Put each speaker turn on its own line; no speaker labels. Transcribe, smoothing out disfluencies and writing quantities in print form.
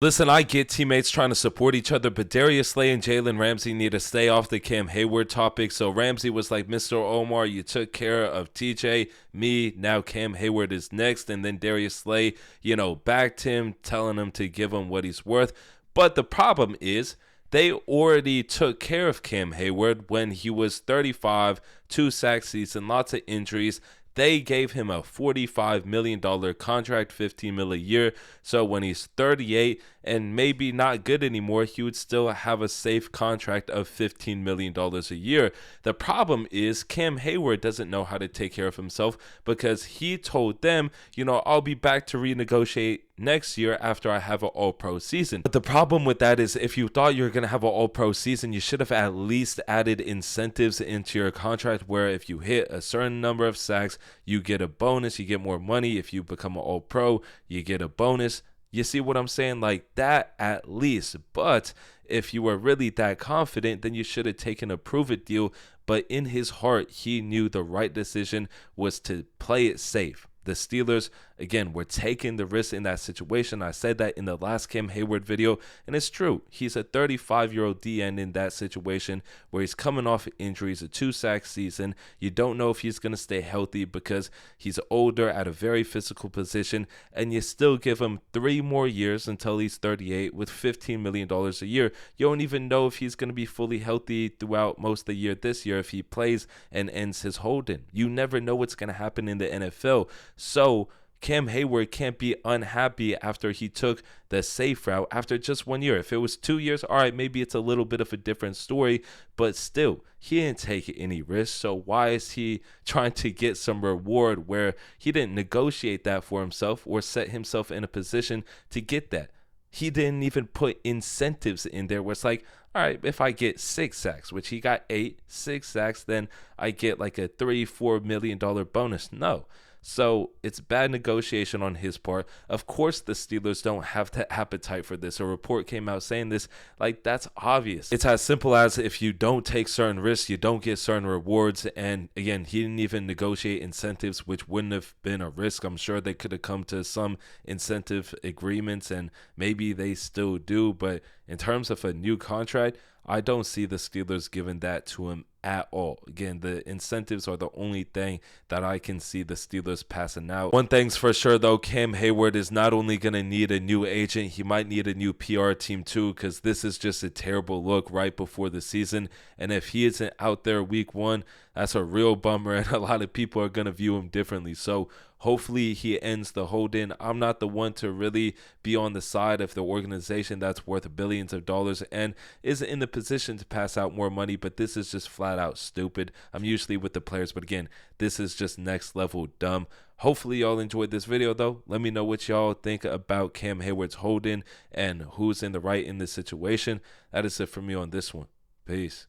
Listen, I get teammates trying to support each other, but Darius Slay and Jalen Ramsey need to stay off the Cam Hayward topic. So Ramsey was like, Mr. Omar, you took care of TJ, me, now Cam Hayward is next. And then Darius Slay, backed him, telling him to give him what he's worth. But the problem is, they already took care of Cam Hayward when he was 35, 2 sack season, lots of injuries. They gave him a $45 million contract, $15 million a year. So when he's 38 and maybe not good anymore, he would still have a safe contract of $15 million a year. The problem is Cam Hayward doesn't know how to take care of himself because he told them, I'll be back to renegotiate next year after I have an all-pro season. But the problem with that is if you thought you were going to have an all-pro season, you should have at least added incentives into your contract where if you hit a certain number of sacks, you get a bonus, you get more money. If you become an all-pro, you get a bonus. You see what I'm saying? Like that at least. But if you were really that confident, then you should have taken a prove-it deal. But in his heart, he knew the right decision was to play it safe. The Steelers, again, were taking the risk in that situation. I said that in the last Cam Hayward video, and it's true. He's a 35-year-old DN in that situation where he's coming off injuries, a 2-sack season. You don't know if he's going to stay healthy because he's older at a very physical position, and you still give him 3 more years until he's 38 with $15 million a year. You don't even know if he's going to be fully healthy throughout most of the year this year if he plays and ends his hold-in. You never know what's going to happen in the NFL. So Cam Hayward can't be unhappy after he took the safe route after just 1 year. If it was 2 years, all right, maybe it's a little bit of a different story, but still, he didn't take any risk. So why is he trying to get some reward where he didn't negotiate that for himself or set himself in a position to get that? He didn't even put incentives in there where it's like, all right, if I get 6 sacks, which he got 6 sacks, then I get like a $3-4 million bonus. No. So it's bad negotiation on his part. Of course, the Steelers don't have the appetite for this. A report came out saying this. Like, that's obvious. It's as simple as if you don't take certain risks, you don't get certain rewards. And again, he didn't even negotiate incentives, which wouldn't have been a risk. I'm sure they could have come to some incentive agreements, and maybe they still do. But in terms of a new contract, I don't see the Steelers giving that to him at all. Again, the incentives are the only thing that I can see the Steelers passing out. One thing's for sure, though, Cam Hayward is not only going to need a new agent, he might need a new PR team too, because this is just a terrible look right before the season. And if he isn't out there week 1, that's a real bummer, and a lot of people are going to view him differently. So hopefully he ends the hold-in. I'm not the one to really be on the side of the organization that's worth billions of dollars and is in the position to pass out more money, but this is just flat out stupid. I'm usually with the players, but again, this is just next level dumb. Hopefully y'all enjoyed this video, though. Let me know what y'all think about Cam Hayward's hold-in and who's in the right in this situation. That is it for me on this one. Peace.